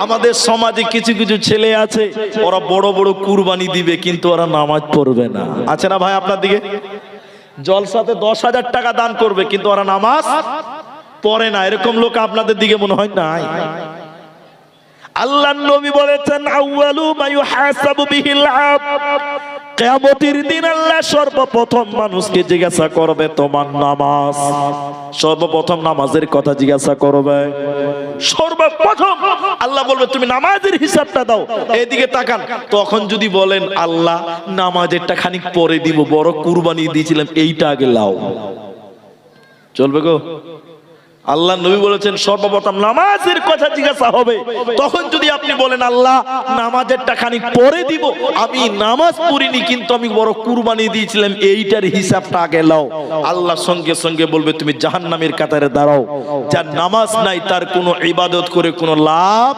আমাদের সমাজে কিছু কিছু ছেলে আছে, ওরা বড় বড় কুরবানি দিবে কিন্তু ওরা নামাজ পড়বে না। আছে না ভাই আপনার দিকে? জলসাতে 10,000 টাকা দান করবে কিন্তু ওরা নামাজ পড়ে না। এরকম লোক আপনাদের দিকে মনে হয় নাই? আল্লাহর নবী বলেছেন, আউয়ালু মা ইউহাসাবু বিহিল আবদ, কিয়ামতের দিন আল্লাহ সর্বপ্রথম মানুষকে জিজ্ঞাসা করবে তোমার নামাজ। সর্বপ্রথম নামাজের কথা জিজ্ঞাসা করবে। সর্বপ্রথম আল্লাহ বলবে তুমি নামাজের হিসাবটা দাও। এদিকে তাকান, তখন যদি বলেন আল্লাহ নামাজেরটা খানিক পরে দিব, বড় কুরবানি দিয়েছিলাম এইটা আগে লাও, চলবে গো? আল্লাহ নবী বলেছেন সর্বপ্রথম নামাজের কথা জিজ্ঞাসা হবে। তখন যদি আপনি বলেন আল্লাহ নামাজেরটা খানিক পরে দিব, আমি নামাজ পড়িনি কিন্তু আমি বড় কুরবানি দিয়েছিলাম, এইটার হিসাবটা আগে লাও, আল্লাহ সঙ্গে সঙ্গে বলবে তুমি জাহান্নামের কাতারে দাঁড়াও। যার নামাজ নাই তার কোনো ইবাদত করে কোনো লাভ